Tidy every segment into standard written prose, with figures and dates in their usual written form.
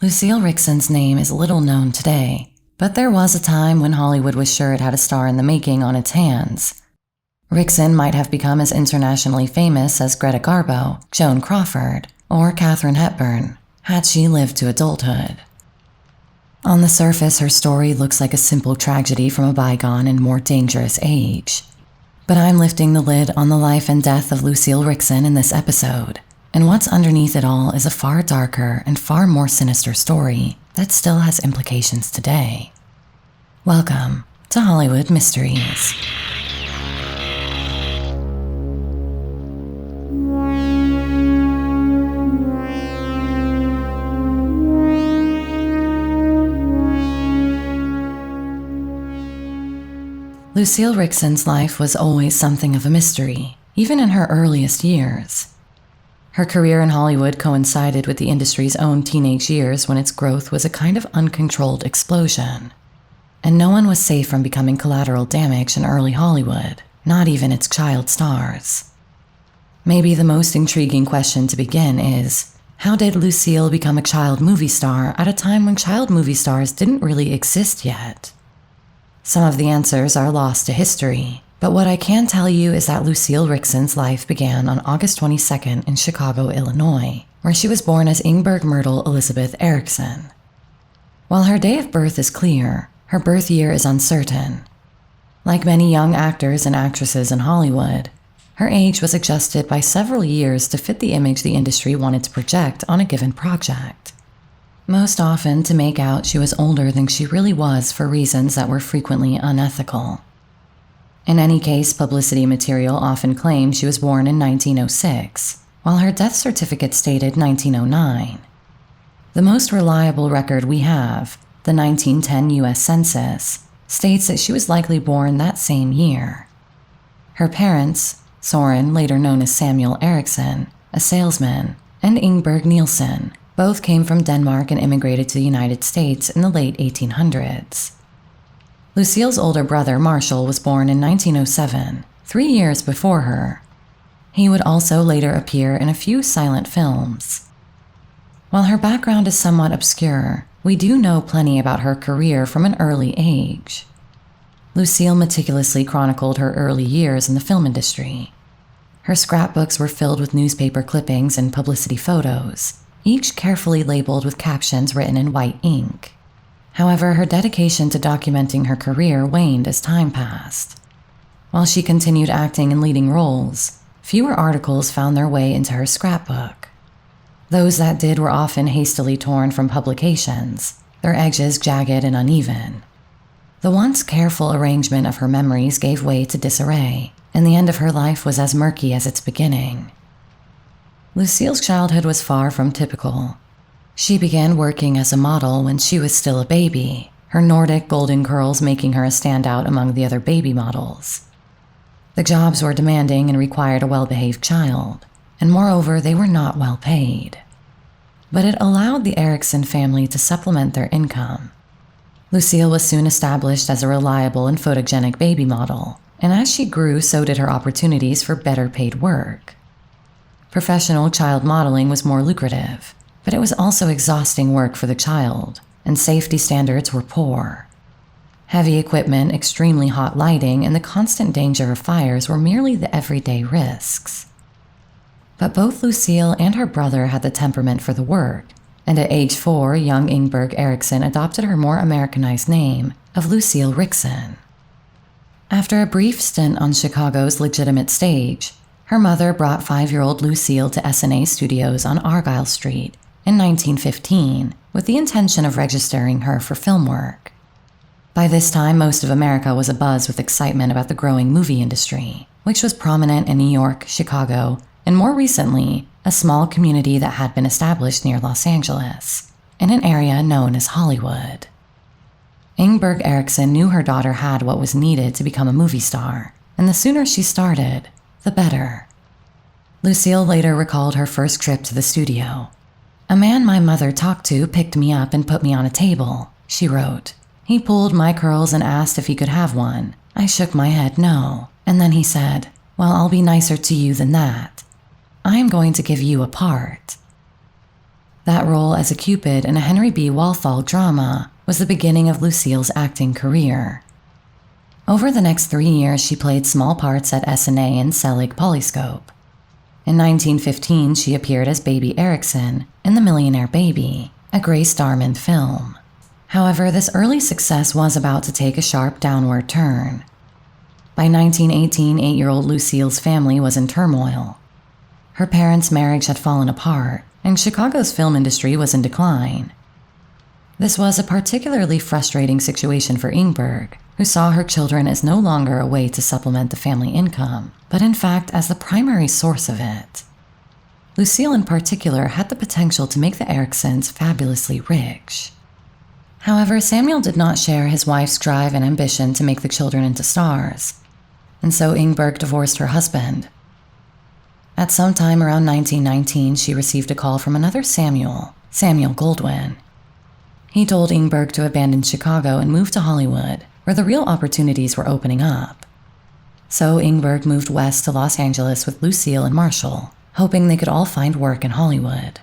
Lucille Ricksen's name is little known today, but there was a time when Hollywood was sure it had a star in the making on its hands. Ricksen might have become as internationally famous as Greta Garbo, Joan Crawford, or Katharine Hepburn, had she lived to adulthood. On the surface, her story looks like a simple tragedy from a bygone and more dangerous age. But I'm lifting the lid on the life and death of Lucille Ricksen in this episode, and what's underneath it all is a far darker and far more sinister story that still has implications today. Welcome to Hollywood Mysteries. Lucille Ricksen's life was always something of a mystery, even in her earliest years. Her career in Hollywood coincided with the industry's own teenage years when its growth was a kind of uncontrolled explosion. And no one was safe from becoming collateral damage in early Hollywood, not even its child stars. Maybe the most intriguing question to begin is, how did Lucille become a child movie star at a time when child movie stars didn't really exist yet? Some of the answers are lost to history, but what I can tell you is that Lucille Ricksen's life began on August 22nd in Chicago, Illinois, where she was born as Ingberg Myrtle Elizabeth Erickson. While her day of birth is clear, her birth year is uncertain. Like many young actors and actresses in Hollywood, her age was adjusted by several years to fit the image the industry wanted to project on a given project. Most often to make out she was older than she really was for reasons that were frequently unethical. In any case, publicity material often claimed she was born in 1906, while her death certificate stated 1909. The most reliable record we have, the 1910 U.S. Census, states that she was likely born that same year. Her parents, Soren, later known as Samuel Erickson, a salesman, and Ingberg Nielsen, both came from Denmark and immigrated to the United States in the late 1800s. Lucille's older brother, Marshall, was born in 1907, 3 years before her. He would also later appear in a few silent films. While her background is somewhat obscure, we do know plenty about her career from an early age. Lucille meticulously chronicled her early years in the film industry. Her scrapbooks were filled with newspaper clippings and publicity photos, each carefully labeled with captions written in white ink. However, her dedication to documenting her career waned as time passed. While she continued acting in leading roles, fewer articles found their way into her scrapbook. Those that did were often hastily torn from publications, their edges jagged and uneven. The once careful arrangement of her memories gave way to disarray, and the end of her life was as murky as its beginning. Lucille's childhood was far from typical. She began working as a model when she was still a baby, her Nordic golden curls making her a standout among the other baby models. The jobs were demanding and required a well-behaved child, and moreover, they were not well paid. But it allowed the Erickson family to supplement their income. Lucille was soon established as a reliable and photogenic baby model, and as she grew, so did her opportunities for better paid work. Professional child modeling was more lucrative, but it was also exhausting work for the child, and safety standards were poor. Heavy equipment, extremely hot lighting, and the constant danger of fires were merely the everyday risks. But both Lucille and her brother had the temperament for the work, and at age 4, young Ingberg Erickson adopted her more Americanized name of Lucille Ricksen. After a brief stint on Chicago's legitimate stage, her mother brought 5-year-old Lucille to S&A Studios on Argyle Street in 1915 with the intention of registering her for film work. By this time, most of America was abuzz with excitement about the growing movie industry, which was prominent in New York, Chicago, and more recently, a small community that had been established near Los Angeles, in an area known as Hollywood. Ingberg Erickson knew her daughter had what was needed to become a movie star, and the sooner she started, the better. Lucille later recalled her first trip to the studio. "A man my mother talked to picked me up and put me on a table," she wrote. "He pulled my curls and asked if he could have one. I shook my head no, and then he said, 'Well, I'll be nicer to you than that. I'm going to give you a part.'" That role as a Cupid in a Henry B. Walthall drama was the beginning of Lucille's acting career. Over the next 3 years, she played small parts at SNA and Selig Polyscope. In 1915, she appeared as Baby Erickson in The Millionaire Baby, a Grace Darmond film. However, this early success was about to take a sharp downward turn. By 1918, 8-year-old Lucille's family was in turmoil. Her parents' marriage had fallen apart, and Chicago's film industry was in decline. This was a particularly frustrating situation for Ingberg, who saw her children as no longer a way to supplement the family income, but in fact as the primary source of it. Lucille in particular had the potential to make the Ericksons fabulously rich. However, Samuel did not share his wife's drive and ambition to make the children into stars, and so Ingberg divorced her husband. At some time around 1919, she received a call from another Samuel Goldwyn. He told Ingberg to abandon Chicago and move to Hollywood, where the real opportunities were opening up. So Ingberg moved west to Los Angeles with Lucille and Marshall, hoping they could all find work in Hollywood.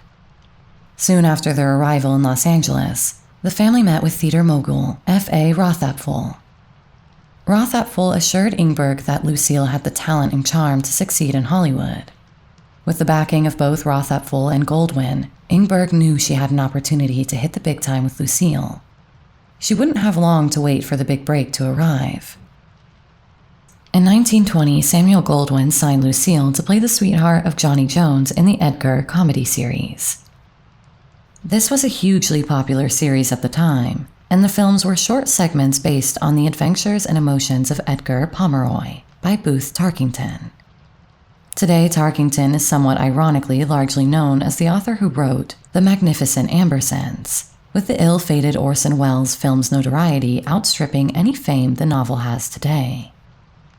Soon after their arrival in Los Angeles, the family met with theater mogul F.A. Rothapfel. Rothapfel assured Ingberg that Lucille had the talent and charm to succeed in Hollywood. With the backing of both Rothapfel and Goldwyn, Ingberg knew she had an opportunity to hit the big time with Lucille. She wouldn't have long to wait for the big break to arrive. In 1920, Samuel Goldwyn signed Lucille to play the sweetheart of Johnny Jones in the Edgar comedy series. This was a hugely popular series at the time, and the films were short segments based on the adventures and emotions of Edgar Pomeroy by Booth Tarkington. Today, Tarkington is somewhat ironically largely known as the author who wrote The Magnificent Ambersons, with the ill-fated Orson Welles film's notoriety outstripping any fame the novel has today.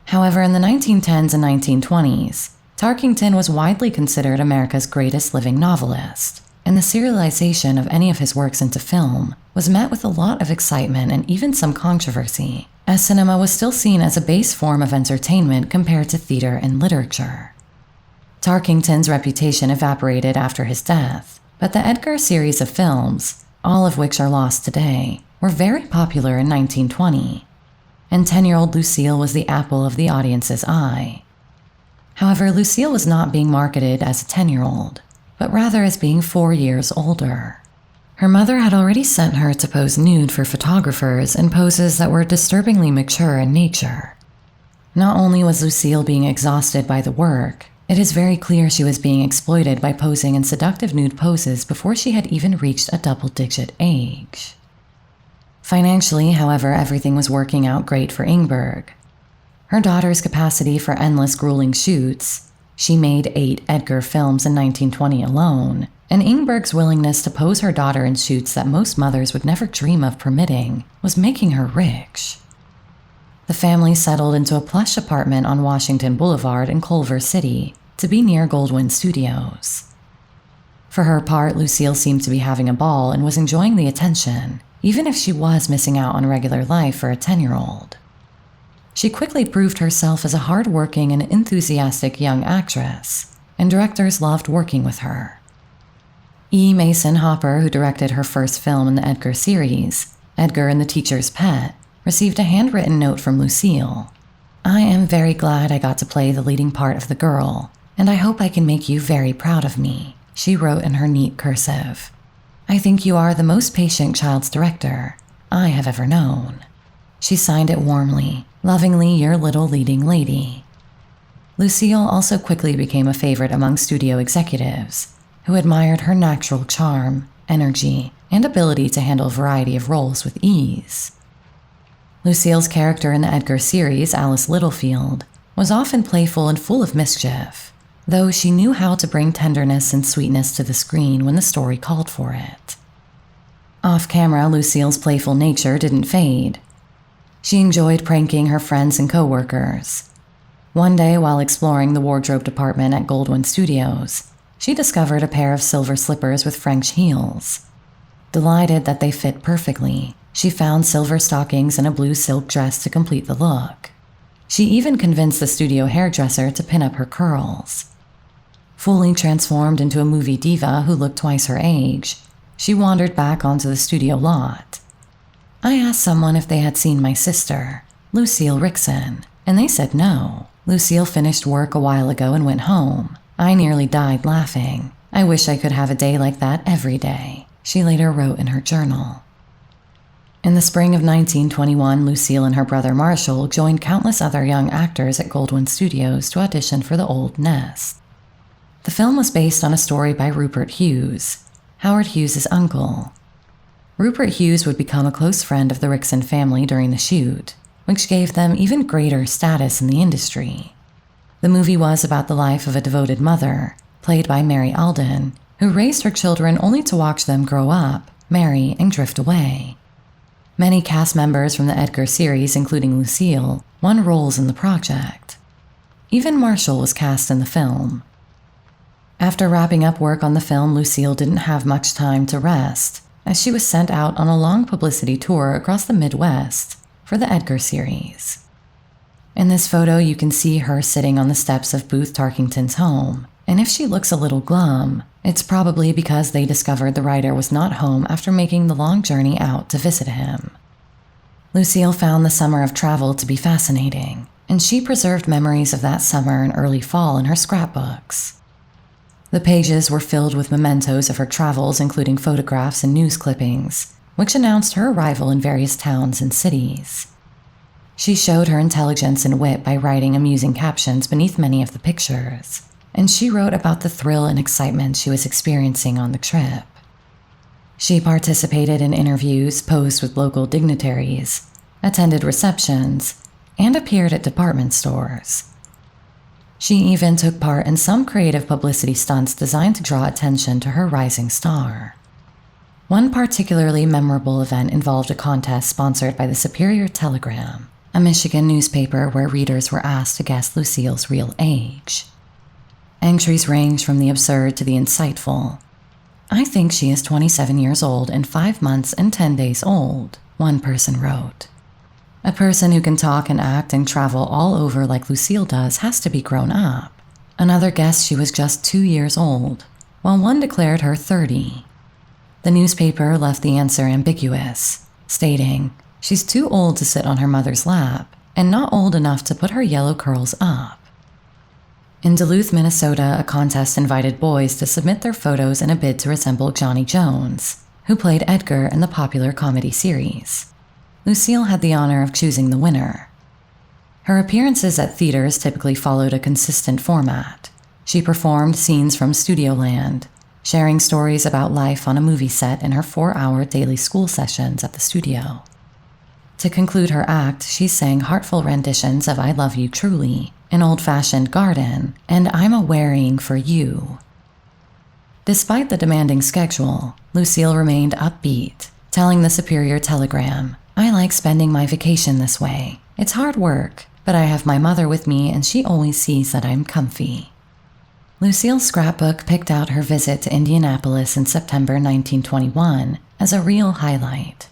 However, in the 1910s and 1920s, Tarkington was widely considered America's greatest living novelist, and the serialization of any of his works into film was met with a lot of excitement and even some controversy, as cinema was still seen as a base form of entertainment compared to theater and literature. Tarkington's reputation evaporated after his death, but the Edgar series of films, all of which are lost today, were very popular in 1920, and 10-year-old Lucille was the apple of the audience's eye. However, Lucille was not being marketed as a 10-year-old, but rather as being 4 years older. Her mother had already sent her to pose nude for photographers in poses that were disturbingly mature in nature. Not only was Lucille being exhausted by the work, it is very clear she was being exploited by posing in seductive nude poses before she had even reached a double-digit age. Financially, however, everything was working out great for Ingberg. Her daughter's capacity for endless grueling shoots — she made 8 Edgar films in 1920 alone — and Ingberg's willingness to pose her daughter in shoots that most mothers would never dream of permitting was making her rich. The family settled into a plush apartment on Washington Boulevard in Culver City to be near Goldwyn Studios. For her part, Lucille seemed to be having a ball and was enjoying the attention, even if she was missing out on regular life for a 10-year-old. She quickly proved herself as a hard-working and enthusiastic young actress, and directors loved working with her. E. Mason Hopper, who directed her first film in the Edgar series, Edgar and the Teacher's Pet, received a handwritten note from Lucille. "I am very glad I got to play the leading part of the girl, and I hope I can make you very proud of me," she wrote in her neat cursive. "I think you are the most patient child's director I have ever known." She signed it warmly, "Lovingly, your little leading lady." Lucille also quickly became a favorite among studio executives, who admired her natural charm, energy, and ability to handle a variety of roles with ease. Lucille's character in the Edgar series, Alice Littlefield, was often playful and full of mischief, though she knew how to bring tenderness and sweetness to the screen when the story called for it. Off-camera, Lucille's playful nature didn't fade. She enjoyed pranking her friends and coworkers. One day, while exploring the wardrobe department at Goldwyn Studios, she discovered a pair of silver slippers with French heels. Delighted that they fit perfectly, she found silver stockings and a blue silk dress to complete the look. She even convinced the studio hairdresser to pin up her curls. Fully transformed into a movie diva who looked twice her age, she wandered back onto the studio lot. I asked someone if they had seen my sister, Lucille Ricksen, and they said no. Lucille finished work a while ago and went home. I nearly died laughing. I wish I could have a day like that every day, she later wrote in her journal. In the spring of 1921, Lucille and her brother Marshall joined countless other young actors at Goldwyn Studios to audition for The Old Nest. The film was based on a story by Rupert Hughes, Howard Hughes' uncle. Rupert Hughes would become a close friend of the Ricksen family during the shoot, which gave them even greater status in the industry. The movie was about the life of a devoted mother, played by Mary Alden, who raised her children only to watch them grow up, marry, and drift away. Many cast members from the Edgar series, including Lucille, won roles in the project. Even Marshall was cast in the film. After wrapping up work on the film, Lucille didn't have much time to rest, as she was sent out on a long publicity tour across the Midwest for the Edgar series. In this photo, you can see her sitting on the steps of Booth Tarkington's home, and if she looks a little glum, it's probably because they discovered the writer was not home after making the long journey out to visit him. Lucille found the summer of travel to be fascinating, and she preserved memories of that summer and early fall in her scrapbooks. The pages were filled with mementos of her travels, including photographs and news clippings, which announced her arrival in various towns and cities. She showed her intelligence and wit by writing amusing captions beneath many of the pictures, and she wrote about the thrill and excitement she was experiencing on the trip. She participated in interviews, posed with local dignitaries, attended receptions, and appeared at department stores. She even took part in some creative publicity stunts designed to draw attention to her rising star. One particularly memorable event involved a contest sponsored by the Superior Telegram, a Michigan newspaper where readers were asked to guess Lucille's real age. Entries ranged from the absurd to the insightful. "I think she is 27 years old and 5 months and 10 days old," one person wrote. A person who can talk and act and travel all over like Lucille does has to be grown up. Another guessed she was just 2 years old, while one declared her 30. The newspaper left the answer ambiguous, stating, "She's too old to sit on her mother's lap, and not old enough to put her yellow curls up." In Duluth, Minnesota, a contest invited boys to submit their photos in a bid to resemble Johnny Jones, who played Edgar in the popular comedy series. Lucille had the honor of choosing the winner. Her appearances at theaters typically followed a consistent format. She performed scenes from Studioland, sharing stories about life on a movie set in her 4-hour daily school sessions at the studio. To conclude her act, she sang heartful renditions of "I Love You Truly," "An Old-Fashioned Garden," and "I'm A-Wearying for You." Despite the demanding schedule, Lucille remained upbeat, telling the Superior Telegram, "I like spending my vacation this way. It's hard work, but I have my mother with me and she always sees that I'm comfy." Lucille's scrapbook picked out her visit to Indianapolis in September 1921 as a real highlight.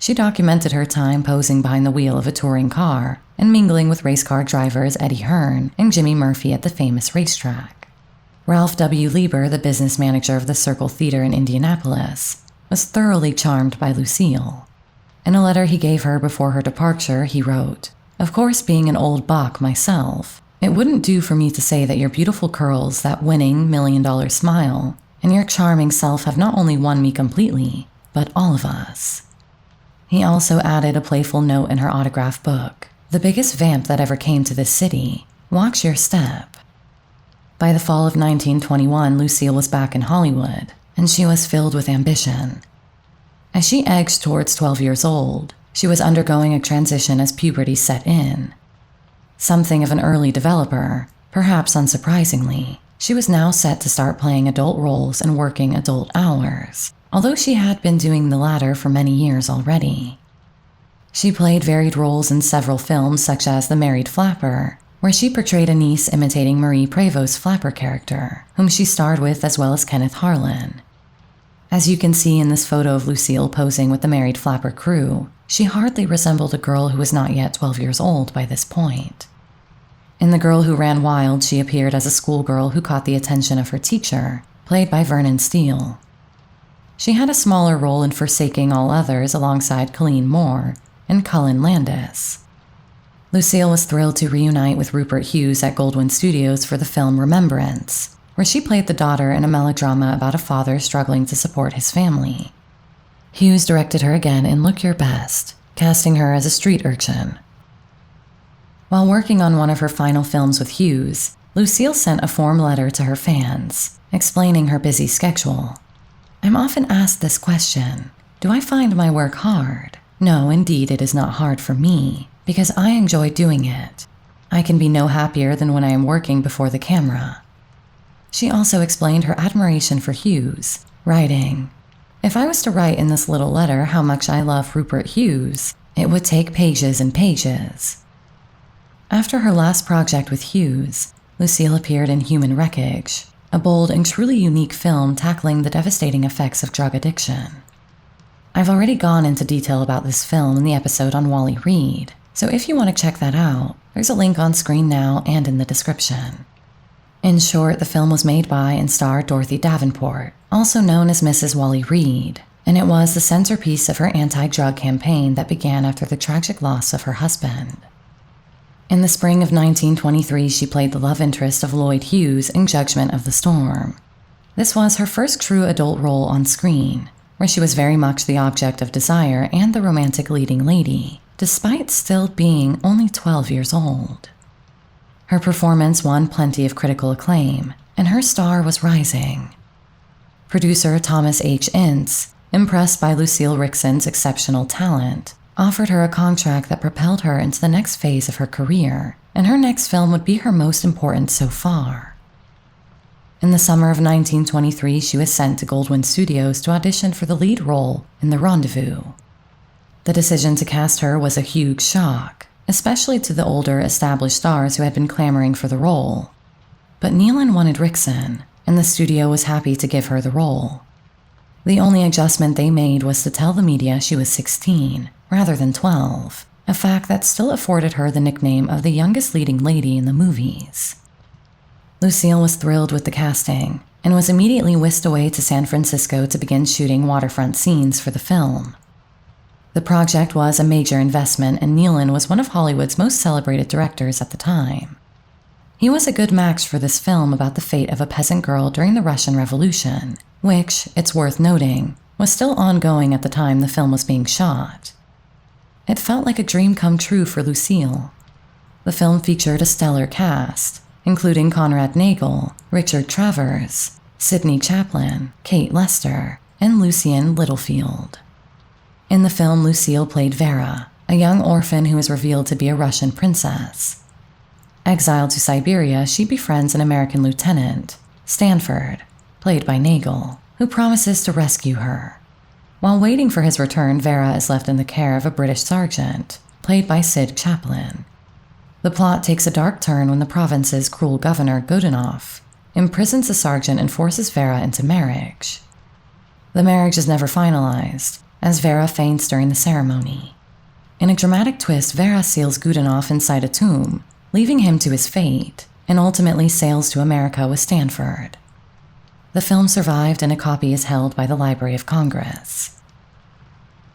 She documented her time posing behind the wheel of a touring car and mingling with race car drivers Eddie Hearn and Jimmy Murphy at the famous racetrack. Ralph W. Lieber, the business manager of the Circle Theater in Indianapolis, was thoroughly charmed by Lucille. In a letter he gave her before her departure, he wrote, "Of course, being an old buck myself, it wouldn't do for me to say that your beautiful curls, that winning $1,000,000 smile, and your charming self have not only won me completely, but all of us." He also added a playful note in her autograph book, "The biggest vamp that ever came to this city. Watch your step." By the fall of 1921, Lucille was back in Hollywood, and she was filled with ambition. As she edged towards 12 years old, she was undergoing a transition as puberty set in. Something of an early developer, perhaps unsurprisingly, she was now set to start playing adult roles and working adult hours, although she had been doing the latter for many years already. She played varied roles in several films such as The Married Flapper, where she portrayed a niece imitating Marie Prévost's Flapper character, whom she starred with as well as Kenneth Harlan. As you can see in this photo of Lucille posing with the Married Flapper crew, she hardly resembled a girl who was not yet 12 years old by this point. In The Girl Who Ran Wild, she appeared as a schoolgirl who caught the attention of her teacher, played by Vernon Steele. She had a smaller role in Forsaking All Others alongside Colleen Moore and Cullen Landis. Lucille was thrilled to reunite with Rupert Hughes at Goldwyn Studios for the film Remembrance, where she played the daughter in a melodrama about a father struggling to support his family. Hughes directed her again in Look Your Best, casting her as a street urchin. While working on one of her final films with Hughes, Lucille sent a form letter to her fans, explaining her busy schedule. "I'm often asked this question, do I find my work hard? No, indeed it is not hard for me, because I enjoy doing it. I can be no happier than when I am working before the camera." She also explained her admiration for Hughes, writing, "If I was to write in this little letter how much I love Rupert Hughes, it would take pages and pages." After her last project with Hughes, Lucille appeared in Human Wreckage, a bold and truly unique film tackling the devastating effects of drug addiction. I've already gone into detail about this film in the episode on Wally Reed, so if you want to check that out, there's a link on screen now and in the description. In short, the film was made by and starred Dorothy Davenport, also known as Mrs. Wally Reed, and it was the centerpiece of her anti-drug campaign that began after the tragic loss of her husband. In the spring of 1923, she played the love interest of Lloyd Hughes in Judgment of the Storm. This was her first true adult role on screen, where she was very much the object of desire and the romantic leading lady, despite still being only 12 years old. Her performance won plenty of critical acclaim, and her star was rising. Producer Thomas H. Ince, impressed by Lucille Ricksen's exceptional talent, offered her a contract that propelled her into the next phase of her career, and her next film would be her most important so far. In the summer of 1923, she was sent to Goldwyn Studios to audition for the lead role in The Rendezvous. The decision to cast her was a huge shock, especially to the older, established stars who had been clamoring for the role. But Nealon wanted Ricksen, and the studio was happy to give her the role. The only adjustment they made was to tell the media she was 16, rather than 12, a fact that still afforded her the nickname of the youngest leading lady in the movies. Lucille was thrilled with the casting, and was immediately whisked away to San Francisco to begin shooting waterfront scenes for the film. The project was a major investment, and Nealon was one of Hollywood's most celebrated directors at the time. He was a good match for this film about the fate of a peasant girl during the Russian Revolution, which, it's worth noting, was still ongoing at the time the film was being shot. It felt like a dream come true for Lucille. The film featured a stellar cast, including Conrad Nagel, Richard Travers, Sidney Chaplin, Kate Lester, and Lucien Littlefield. In the film, Lucille played Vera, a young orphan who is revealed to be a Russian princess. Exiled to Siberia, she befriends an American lieutenant, Stanford, played by Nagel, who promises to rescue her. While waiting for his return, Vera is left in the care of a British sergeant, played by Sid Chaplin. The plot takes a dark turn when the province's cruel governor, Godunov, imprisons the sergeant and forces Vera into marriage. The marriage is never finalized, as Vera faints during the ceremony. In a dramatic twist, Vera seals Godunov inside a tomb, leaving him to his fate, and ultimately sails to America with Stanford. The film survived, and a copy is held by the Library of Congress.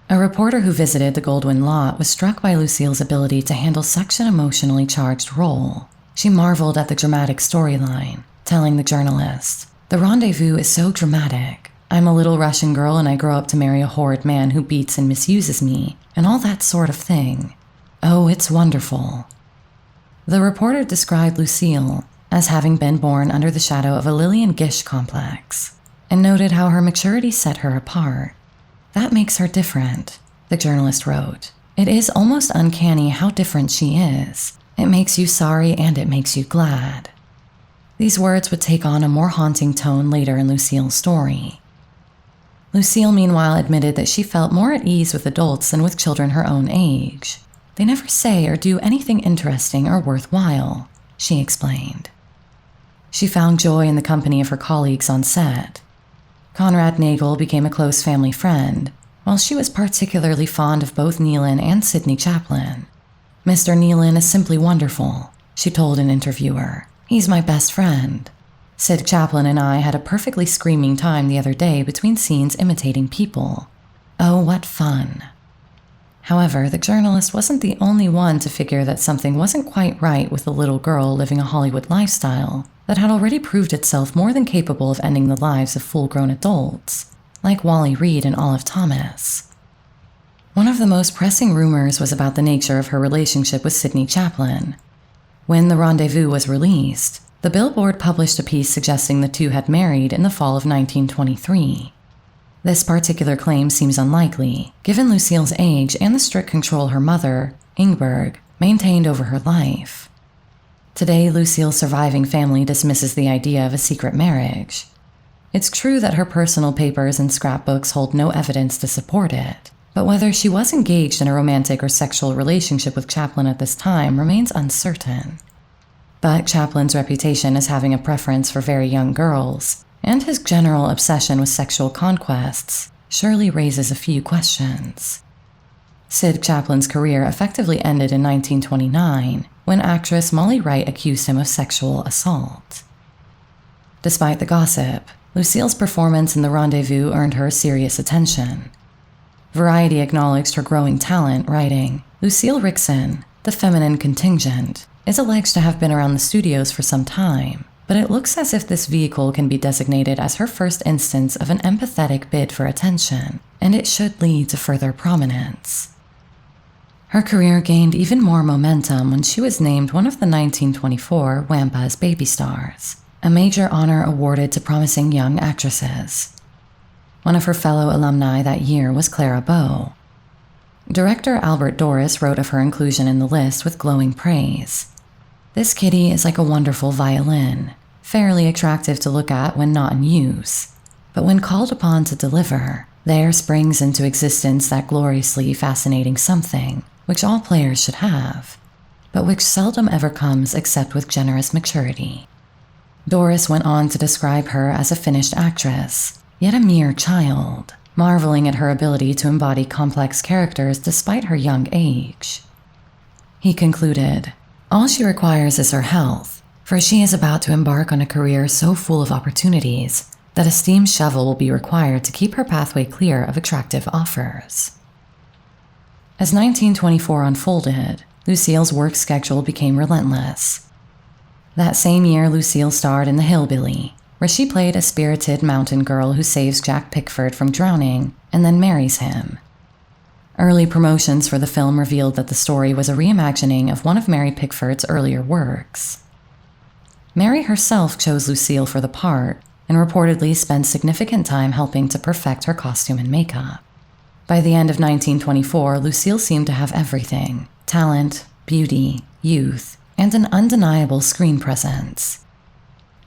A reporter who visited the Goldwyn lot was struck by Lucille's ability to handle such an emotionally charged role. She marveled at the dramatic storyline, telling the journalist, "The Rendezvous is so dramatic. I'm a little Russian girl and I grow up to marry a horrid man who beats and misuses me, and all that sort of thing. Oh, it's wonderful." The reporter described Lucille as having been born under the shadow of a Lillian Gish complex, and noted how her maturity set her apart. "That makes her different," the journalist wrote. "It is almost uncanny how different she is. It makes you sorry and it makes you glad." These words would take on a more haunting tone later in Lucille's story. Lucille, meanwhile, admitted that she felt more at ease with adults than with children her own age. "They never say or do anything interesting or worthwhile," she explained. She found joy in the company of her colleagues on set. Conrad Nagel became a close family friend, while she was particularly fond of both Nealon and Sidney Chaplin. "Mr. Nealon is simply wonderful," she told an interviewer. "He's my best friend. Sid Chaplin and I had a perfectly screaming time the other day between scenes imitating people. Oh, what fun." However, the journalist wasn't the only one to figure that something wasn't quite right with the little girl living a Hollywood lifestyle that had already proved itself more than capable of ending the lives of full-grown adults, like Wally Reed and Olive Thomas. One of the most pressing rumors was about the nature of her relationship with Sidney Chaplin. When The Rendezvous was released, the Billboard published a piece suggesting the two had married in the fall of 1923. This particular claim seems unlikely, given Lucille's age and the strict control her mother, Ingberg, maintained over her life. Today, Lucille's surviving family dismisses the idea of a secret marriage. It's true that her personal papers and scrapbooks hold no evidence to support it, but whether she was engaged in a romantic or sexual relationship with Chaplin at this time remains uncertain. But Chaplin's reputation as having a preference for very young girls, and his general obsession with sexual conquests, surely raises a few questions. Sid Chaplin's career effectively ended in 1929, when actress Molly Wright accused him of sexual assault. Despite the gossip, Lucille's performance in The Rendezvous earned her serious attention. Variety acknowledged her growing talent, writing, "Lucille Ricksen, the feminine contingent, is alleged to have been around the studios for some time, but it looks as if this vehicle can be designated as her first instance of an empathetic bid for attention, and it should lead to further prominence." Her career gained even more momentum when she was named one of the 1924 Wampas Baby Stars, a major honor awarded to promising young actresses. One of her fellow alumni that year was Clara Bow. Director Albert Doris wrote of her inclusion in the list with glowing praise. "This kitty is like a wonderful violin, fairly attractive to look at when not in use, but when called upon to deliver, there springs into existence that gloriously fascinating something which all players should have, but which seldom ever comes except with generous maturity." Doris went on to describe her as a finished actress, yet a mere child, marveling at her ability to embody complex characters despite her young age. He concluded, "All she requires is her health, for she is about to embark on a career so full of opportunities that a steam shovel will be required to keep her pathway clear of attractive offers." As 1924 unfolded, Lucille's work schedule became relentless. That same year, Lucille starred in The Hillbilly, where she played a spirited mountain girl who saves Jack Pickford from drowning and then marries him. Early promotions for the film revealed that the story was a reimagining of one of Mary Pickford's earlier works. Mary herself chose Lucille for the part and reportedly spent significant time helping to perfect her costume and makeup. By the end of 1924, Lucille seemed to have everything: talent, beauty, youth, and an undeniable screen presence.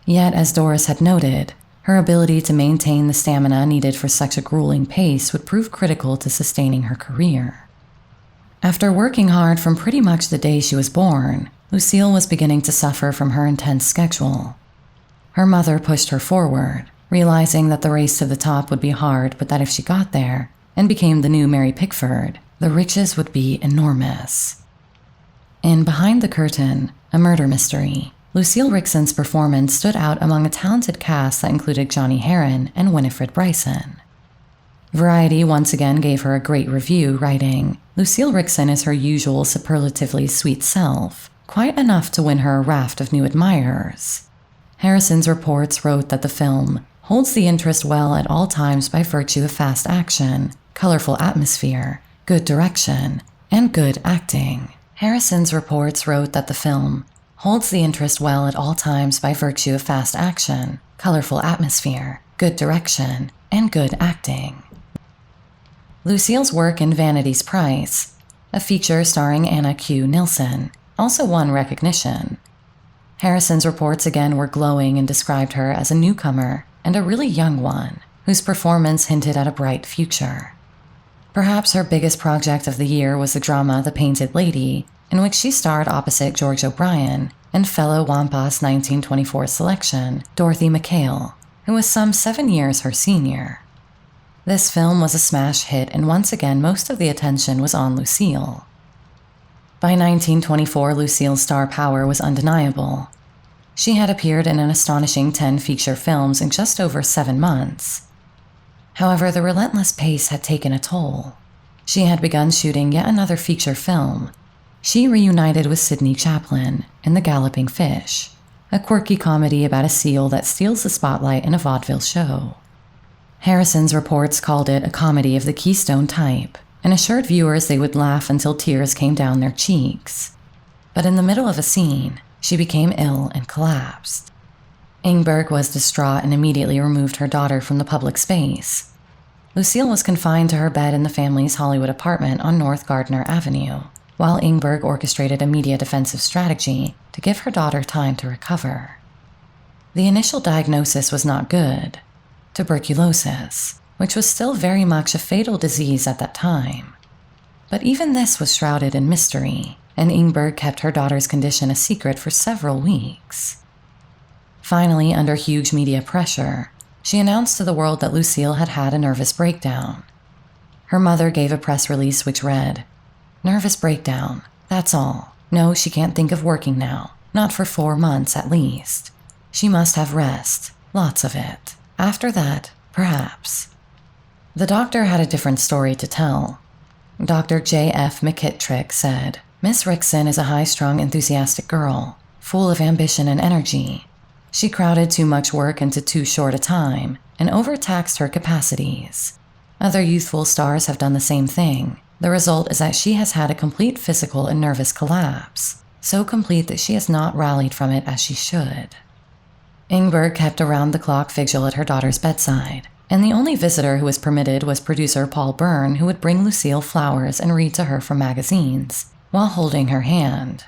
Yet, as Doris had noted, her ability to maintain the stamina needed for such a grueling pace would prove critical to sustaining her career. After working hard from pretty much the day she was born, Lucille was beginning to suffer from her intense schedule. Her mother pushed her forward, realizing that the race to the top would be hard, but that if she got there and became the new Mary Pickford, the riches would be enormous. In Behind the Curtain, a murder mystery, Lucille Ricksen's performance stood out among a talented cast that included Johnny Herron and Winifred Bryson. Variety once again gave her a great review, writing, "Lucille Ricksen is her usual superlatively sweet self, quite enough to win her a raft of new admirers." Harrison's reports wrote that the film holds the interest well at all times by virtue of fast action, colorful atmosphere, good direction, and good acting. Harrison's reports wrote that the film holds the interest well at all times by virtue of fast action, colorful atmosphere, good direction, and good acting. Lucille's work in Vanity's Price, a feature starring Anna Q. Nilsson, also won recognition. Harrison's reports again were glowing and described her as a newcomer and a really young one, whose performance hinted at a bright future. Perhaps her biggest project of the year was the drama The Painted Lady, in which she starred opposite George O'Brien and fellow Wampas 1924 selection, Dorothy McHale, who was some 7 years her senior. This film was a smash hit, and once again most of the attention was on Lucille. By 1924, Lucille's star power was undeniable. She had appeared in an astonishing 10 feature films in just over 7 months. However, the relentless pace had taken a toll. She had begun shooting yet another feature film. She reunited with Sidney Chaplin in The Galloping Fish, a quirky comedy about a seal that steals the spotlight in a vaudeville show. Harrison's reports called it a comedy of the Keystone type and assured viewers they would laugh until tears came down their cheeks. But in the middle of a scene, she became ill and collapsed. Ingberg was distraught and immediately removed her daughter from the public space. Lucille was confined to her bed in the family's Hollywood apartment on North Gardner Avenue, while Ingberg orchestrated a media defensive strategy to give her daughter time to recover. The initial diagnosis was not good: tuberculosis, which was still very much a fatal disease at that time. But even this was shrouded in mystery, and Ingberg kept her daughter's condition a secret for several weeks. Finally, under huge media pressure, she announced to the world that Lucille had had a nervous breakdown. Her mother gave a press release which read, "Nervous breakdown, that's all. No, she can't think of working now, not for 4 months at least. She must have rest, lots of it. After that, perhaps." The doctor had a different story to tell. Dr. J.F. McKittrick said, "Miss Ricksen is a high-strung, enthusiastic girl, full of ambition and energy. She crowded too much work into too short a time and overtaxed her capacities. Other youthful stars have done the same thing. The result is that she has had a complete physical and nervous collapse, so complete that she has not rallied from it as she should." Ingberg kept around-the-clock vigil at her daughter's bedside, and the only visitor who was permitted was producer Paul Byrne, who would bring Lucille flowers and read to her from magazines, while holding her hand.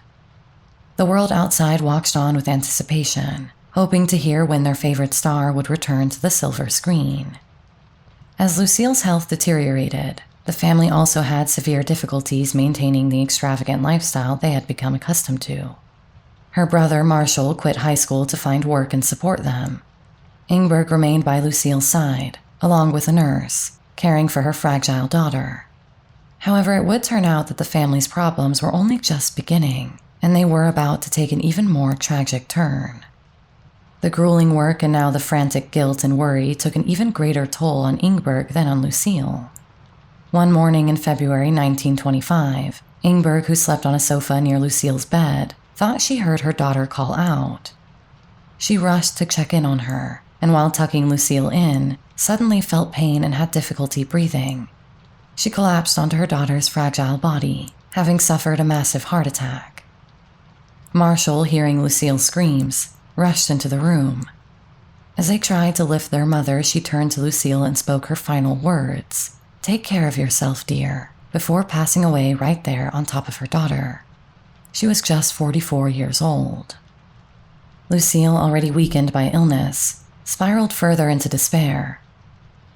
The world outside watched on with anticipation, hoping to hear when their favorite star would return to the silver screen. As Lucille's health deteriorated, the family also had severe difficulties maintaining the extravagant lifestyle they had become accustomed to. Her brother, Marshall, quit high school to find work and support them. Ingberg remained by Lucille's side, along with a nurse, caring for her fragile daughter. However, it would turn out that the family's problems were only just beginning, and they were about to take an even more tragic turn. The grueling work and now the frantic guilt and worry took an even greater toll on Ingberg than on Lucille. One morning in February 1925, Ingberg, who slept on a sofa near Lucille's bed, thought she heard her daughter call out. She rushed to check in on her, and while tucking Lucille in, suddenly felt pain and had difficulty breathing. She collapsed onto her daughter's fragile body, having suffered a massive heart attack. Marshall, hearing Lucille's screams, rushed into the room. As they tried to lift their mother, she turned to Lucille and spoke her final words, "Take care of yourself, dear," before passing away right there on top of her daughter. She was just 44 years old. Lucille, already weakened by illness, spiraled further into despair.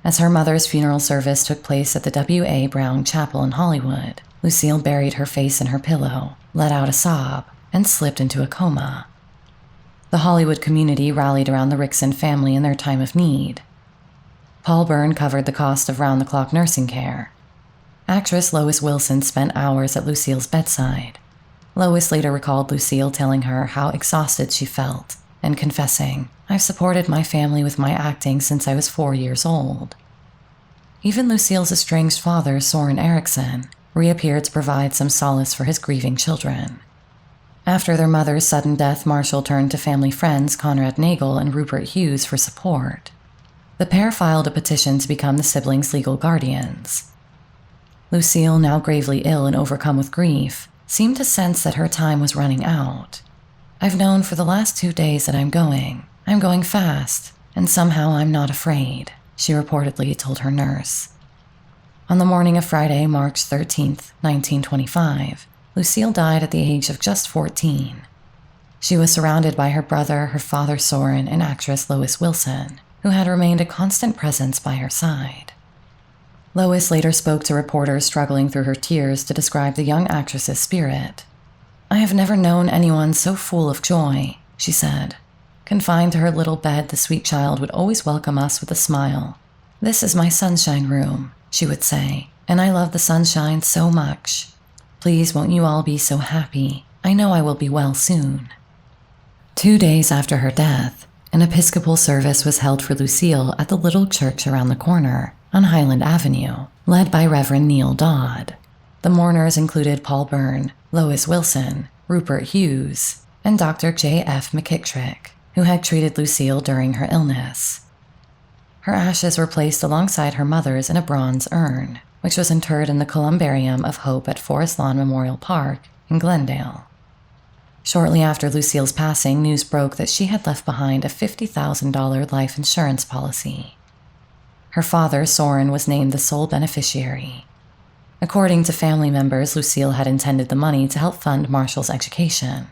As her mother's funeral service took place at the W.A. Brown Chapel in Hollywood, Lucille buried her face in her pillow, let out a sob, and slipped into a coma. The Hollywood community rallied around the Ricksen family in their time of need. Paul Byrne covered the cost of round-the-clock nursing care. Actress Lois Wilson spent hours at Lucille's bedside. Lois later recalled Lucille telling her how exhausted she felt and confessing, "I've supported my family with my acting since I was 4 years old." Even Lucille's estranged father, Soren Erickson, reappeared to provide some solace for his grieving children. After their mother's sudden death, Marshall turned to family friends Conrad Nagel and Rupert Hughes for support. The pair filed a petition to become the siblings' legal guardians. Lucille, now gravely ill and overcome with grief, seemed to sense that her time was running out. "I've known for the last 2 days that I'm going. I'm going fast, and somehow I'm not afraid," she reportedly told her nurse. On the morning of Friday, March 13th, 1925, Lucille died at the age of just 14. She was surrounded by her brother, her father Soren, and actress Lois Wilson, who had remained a constant presence by her side. Lois later spoke to reporters struggling through her tears to describe the young actress's spirit. "I have never known anyone so full of joy," she said. Confined to her little bed, the sweet child would always welcome us with a smile. "This is my sunshine room," she would say, "and I love the sunshine so much." Please won't you all be so happy? I know I will be well soon." 2 days after her death, an Episcopal service was held for Lucille at the little church around the corner on Highland Avenue, led by Reverend Neil Dodd. The mourners included Paul Byrne, Lois Wilson, Rupert Hughes, and Dr. J.F. McKittrick, who had treated Lucille during her illness. Her ashes were placed alongside her mother's in a bronze urn, which was interred in the Columbarium of Hope at Forest Lawn Memorial Park in Glendale. Shortly after Lucille's passing, news broke that she had left behind a $50,000 life insurance policy. Her father, Soren, was named the sole beneficiary. According to family members, Lucille had intended the money to help fund Marshall's education.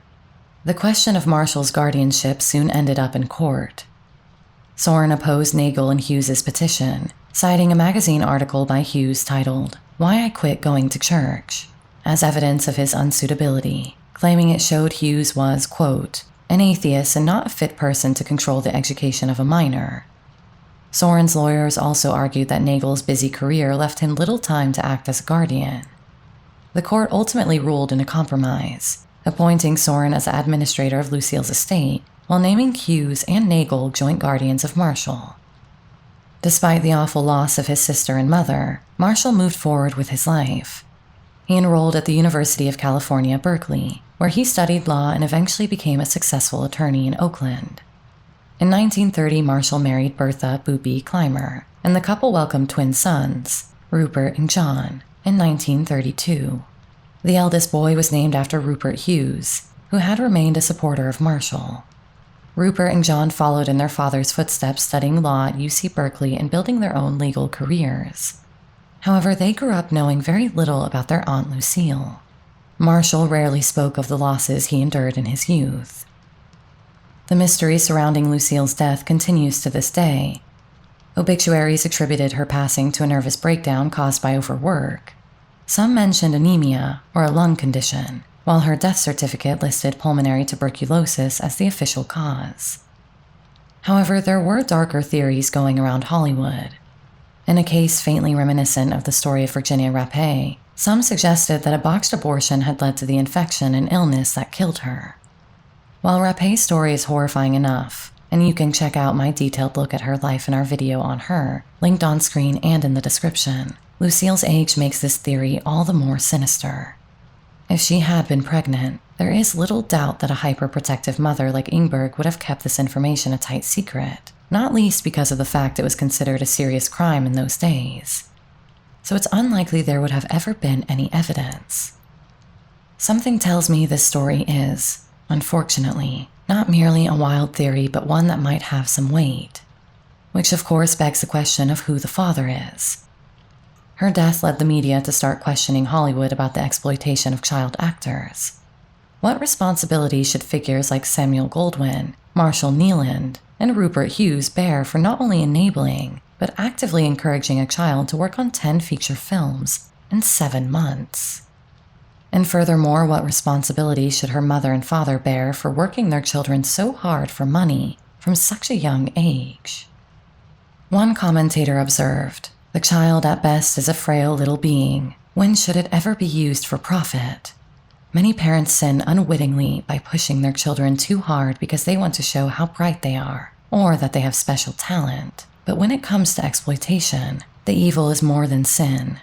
The question of Marshall's guardianship soon ended up in court. Soren opposed Nagel and Hughes's petition, citing a magazine article by Hughes titled, "Why I Quit Going to Church," as evidence of his unsuitability, claiming it showed Hughes was, quote, "an atheist and not a fit person to control the education of a minor." Soren's lawyers also argued that Nagel's busy career left him little time to act as a guardian. The court ultimately ruled in a compromise, appointing Soren as administrator of Lucille's estate, while naming Hughes and Nagel joint guardians of Marshall. Despite the awful loss of his sister and mother, Marshall moved forward with his life. He enrolled at the University of California, Berkeley, where he studied law and eventually became a successful attorney in Oakland. In 1930, Marshall married Bertha "Boopy" Clymer, and the couple welcomed twin sons, Rupert and John, in 1932. The eldest boy was named after Rupert Hughes, who had remained a supporter of Marshall. Rupert and John followed in their father's footsteps, studying law at UC Berkeley and building their own legal careers. However, they grew up knowing very little about their Aunt Lucille. Marshall rarely spoke of the losses he endured in his youth. The mystery surrounding Lucille's death continues to this day. Obituaries attributed her passing to a nervous breakdown caused by overwork. Some mentioned anemia or a lung condition, while her death certificate listed pulmonary tuberculosis as the official cause. However, there were darker theories going around Hollywood. In a case faintly reminiscent of the story of Virginia Rapé, some suggested that a botched abortion had led to the infection and illness that killed her. While Rapé's story is horrifying enough, and you can check out my detailed look at her life in our video on her, linked on screen and in the description, Lucille's age makes this theory all the more sinister. If she had been pregnant, there is little doubt that a hyperprotective mother like Ingberg would have kept this information a tight secret, not least because of the fact it was considered a serious crime in those days. So it's unlikely there would have ever been any evidence. Something tells me this story is, unfortunately, not merely a wild theory but one that might have some weight. Which of course begs the question of who the father is. Her death led the media to start questioning Hollywood about the exploitation of child actors. What responsibility should figures like Samuel Goldwyn, Marshall Nealand, and Rupert Hughes bear for not only enabling, but actively encouraging a child to work on 10 feature films in 7 months? And furthermore, what responsibility should her mother and father bear for working their children so hard for money from such a young age? One commentator observed, "The child at best is a frail little being. When should it ever be used for profit? Many parents sin unwittingly by pushing their children too hard because they want to show how bright they are, or that they have special talent. But when it comes to exploitation, the evil is more than sin."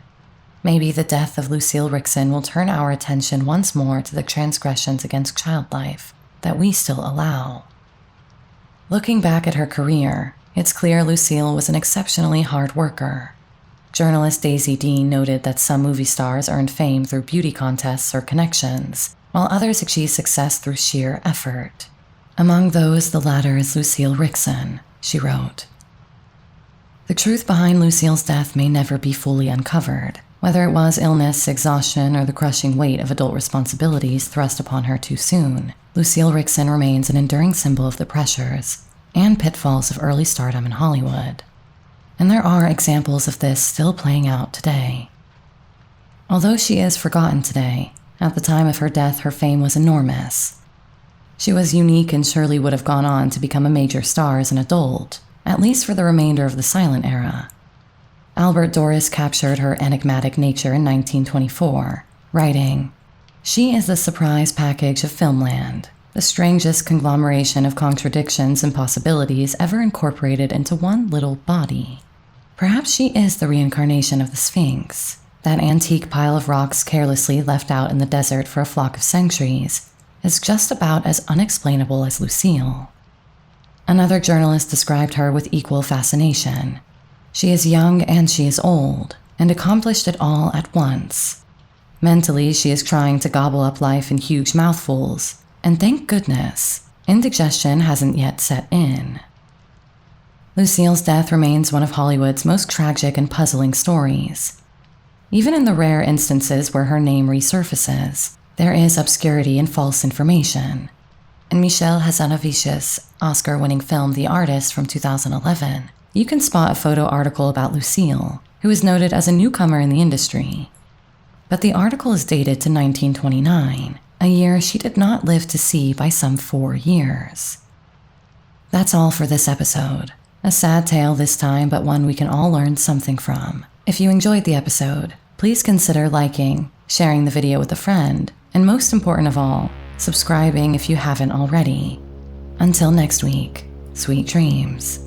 Maybe the death of Lucille Ricksen will turn our attention once more to the transgressions against child life that we still allow. Looking back at her career, it's clear Lucille was an exceptionally hard worker. Journalist Daisy Dean noted that some movie stars earned fame through beauty contests or connections, while others achieved success through sheer effort. Among those, the latter is Lucille Ricksen, she wrote. The truth behind Lucille's death may never be fully uncovered, whether it was illness, exhaustion, or the crushing weight of adult responsibilities thrust upon her too soon. Lucille Ricksen remains an enduring symbol of the pressures and pitfalls of early stardom in Hollywood. And there are examples of this still playing out today. Although she is forgotten today, at the time of her death her fame was enormous. She was unique and surely would have gone on to become a major star as an adult, at least for the remainder of the silent era. Albert Doris captured her enigmatic nature in 1924, writing, "She is the surprise package of filmland, the strangest conglomeration of contradictions and possibilities ever incorporated into one little body. Perhaps she is the reincarnation of the Sphinx, that antique pile of rocks carelessly left out in the desert for a flock of centuries is just about as unexplainable as Lucille." Another journalist described her with equal fascination. "She is young and she is old, and accomplished it all at once. Mentally, she is trying to gobble up life in huge mouthfuls, and thank goodness, indigestion hasn't yet set in." Lucille's death remains one of Hollywood's most tragic and puzzling stories. Even in the rare instances where her name resurfaces, there is obscurity and false information. In Michel Hazanavicius' Oscar-winning film The Artist from 2011, you can spot a photo article about Lucille, who is noted as a newcomer in the industry. But the article is dated to 1929, a year she did not live to see by some 4 years. That's all for this episode. A sad tale this time, but one we can all learn something from. If you enjoyed the episode, please consider liking, sharing the video with a friend, and most important of all, subscribing if you haven't already. Until next week, sweet dreams.